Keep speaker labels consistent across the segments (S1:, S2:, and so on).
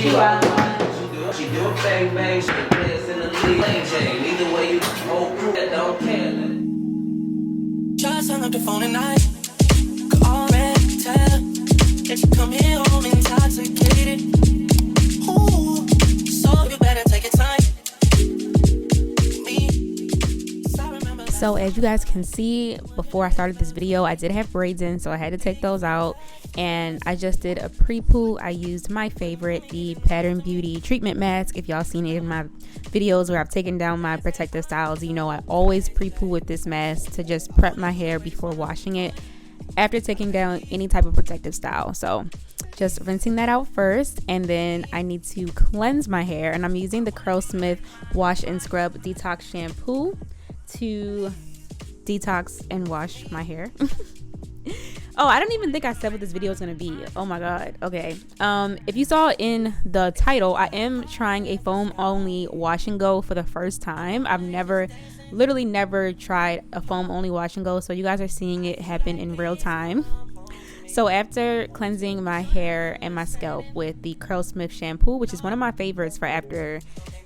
S1: She ride mine, she do a bang bang, she dance in the league. Either way, you whole crew that don't care.
S2: Just hung up the phone at night. Could already tell that you come here home intoxicated. Ooh, so you better take your time.
S3: So as you guys can see, before I started this video, I did have braids in, so I had to take those out. And I just did a pre-poo. I used my favorite, the Pattern Beauty treatment mask. If y'all seen any of my videos where I've taken down my protective styles, you know I always pre-poo with this mask to just prep my hair before washing it after taking down any type of protective style. So just rinsing that out first, and then I need to cleanse my hair, and I'm using the Curlsmith Wash and Scrub Detox Shampoo to detox and wash my hair. Oh, I don't even think I said what this video is going to be. Oh my god. Okay, if you saw in the title, I am trying a foam only wash and go for the first time. I've literally never tried a foam only wash and go, so you guys are seeing it happen in real time. So after cleansing my hair and my scalp with the Curlsmith shampoo, which is one of my favorites for after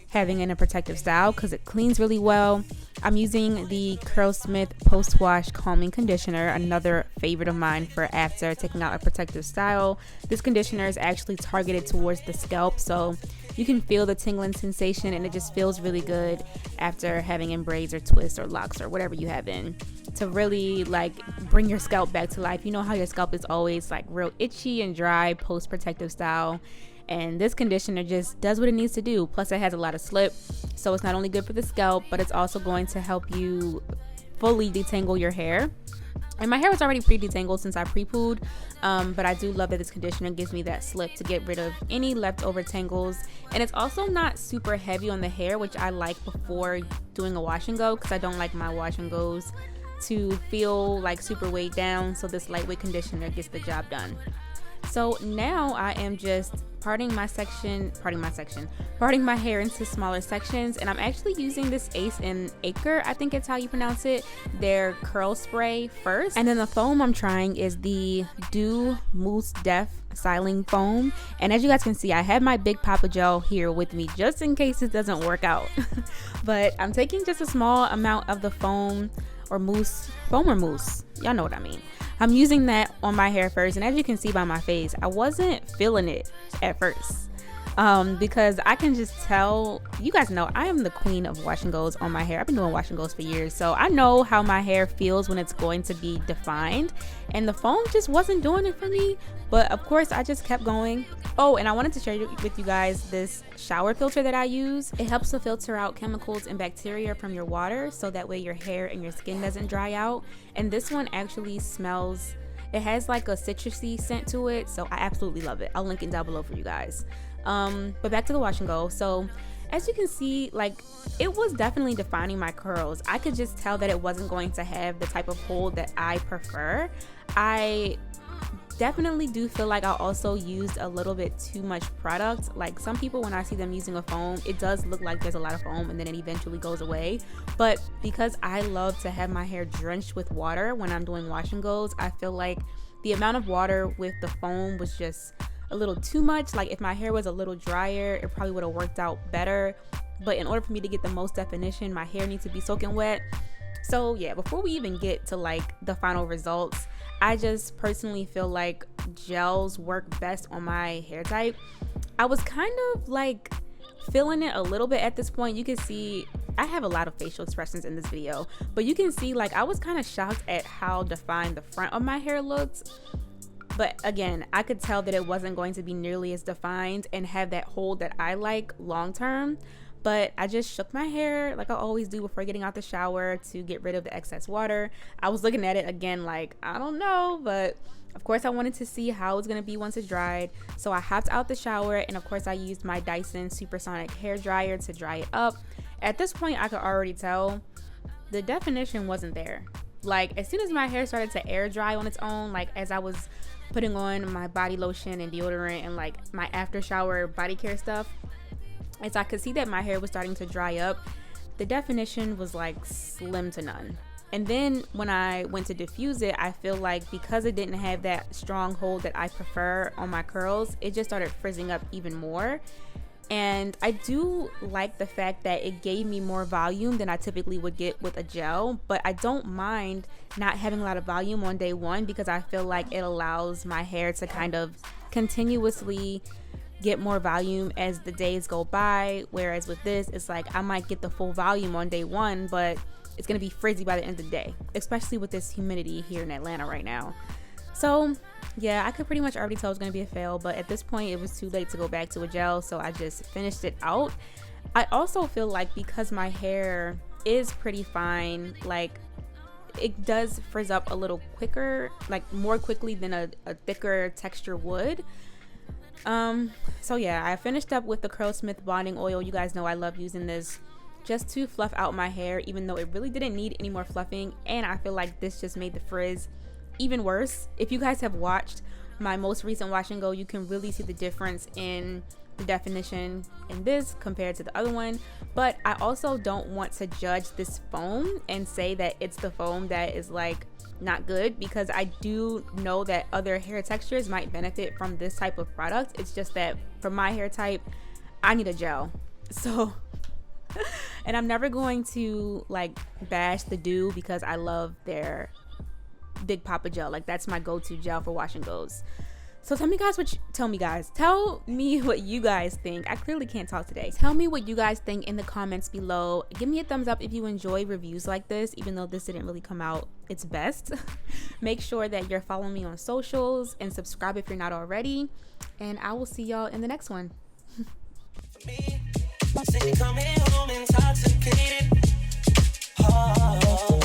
S3: having in a protective style because it cleans really well, I'm using the Curlsmith Post Wash Calming Conditioner, another favorite of mine for after taking out a protective style. This conditioner is actually targeted towards the scalp, so you can feel the tingling sensation, and it just feels really good after having in braids or twists or locks or whatever you have in, to really like bring your scalp back to life. You know how your scalp is always like real itchy and dry post protective style, and this conditioner just does what it needs to do. Plus it has a lot of slip, so it's not only good for the scalp, but it's also going to help you fully detangle your hair. And my hair was already pre-detangled since I pre-pooed, but I do love that this conditioner gives me that slip to get rid of any leftover tangles. And it's also not super heavy on the hair, which I like before doing a wash and go, because I don't like my wash and goes to feel like super weighed down. So this lightweight conditioner gets the job done. So now I am just parting my hair into smaller sections, and I'm actually using this Ace and Acre, I think it's how you pronounce it, their curl spray first. And then the foam I'm trying is the Doux Mousse Def Styling Foam. And as you guys can see, I have my big Papa Gel here with me just in case it doesn't work out. But I'm taking just a small amount of the foam or mousse, y'all know what I mean. I'm using that on my hair first, and as you can see by my face, I wasn't feeling it at first, because I can just tell, you guys know I am the queen of wash and goes on my hair. I've been doing wash and goes for years, so I know how my hair feels when it's going to be defined, and the foam just wasn't doing it for me. But of course I just kept going. Oh, and I wanted to share with you guys this shower filter that I use. It helps to filter out chemicals and bacteria from your water, so that way your hair and your skin doesn't dry out. And this one actually smells, it has like a citrusy scent to it, so I absolutely love it. I'll link it down below for you guys. But back to the wash and go. So as you can see, like, it was definitely defining my curls. I could just tell that it wasn't going to have the type of hold that I prefer. I definitely do feel like I also used a little bit too much product. Like, some people, when I see them using a foam, it does look like there's a lot of foam and then it eventually goes away. But because I love to have my hair drenched with water when I'm doing wash and goes, I feel like the amount of water with the foam was just a little too much. Like, if my hair was a little drier, it probably would have worked out better. But in order for me to get the most definition, my hair needs to be soaking wet. So yeah, before we even get to like the final results, I just personally feel like gels work best on my hair type. I was kind of like feeling it a little bit at this point. You can see I have a lot of facial expressions in this video, but you can see like I was kind of shocked at how defined the front of my hair looked. But again, I could tell that it wasn't going to be nearly as defined and have that hold that I like long term. But I just shook my hair like I always do before getting out the shower to get rid of the excess water. I was looking at it again like, I don't know, but of course I wanted to see how it's going to be once it dried. So I hopped out the shower, and of course I used my Dyson Supersonic hair dryer to dry it up. At this point, I could already tell the definition wasn't there. Like, as soon as my hair started to air dry on its own, like as I was putting on my body lotion and deodorant and like my after shower body care stuff, as I could see that my hair was starting to dry up, the definition was like slim to none. And then when I went to diffuse it, I feel like because it didn't have that strong hold that I prefer on my curls, it just started frizzing up even more. And I do like the fact that it gave me more volume than I typically would get with a gel, but I don't mind not having a lot of volume on day one because I feel like it allows my hair to kind of continuously get more volume as the days go by, whereas with this, it's like I might get the full volume on day one, but it's gonna be frizzy by the end of the day, especially with this humidity here in Atlanta right now. So yeah, I could pretty much already tell it was gonna be a fail, but at this point it was too late to go back to a gel, so I just finished it out. I also feel like because my hair is pretty fine, like it does frizz up a little quicker, like more quickly than a thicker texture would. So yeah, I finished up with the Curlsmith bonding oil. You guys know I love using this just to fluff out my hair, even though it really didn't need any more fluffing, and I feel like this just made the frizz even worse. If you guys have watched my most recent wash and go, you can really see the difference in the definition in this compared to the other one. But I also don't want to judge this foam and say that it's the foam that is like not good, because I do know that other hair textures might benefit from this type of product. It's just that for my hair type, I need a gel. So and I'm never going to like bash the Doux because I love their Big Papa gel. Like that's my go-to gel for wash and goes. So tell me what you guys think. I clearly can't talk today. Tell me what you guys think in the comments below. Give me a thumbs up if you enjoy reviews like this, even though this didn't really come out its best. Make sure that you're following me on socials and subscribe if you're not already, and I will see y'all in the next one.
S2: Coming home intoxicated. Oh.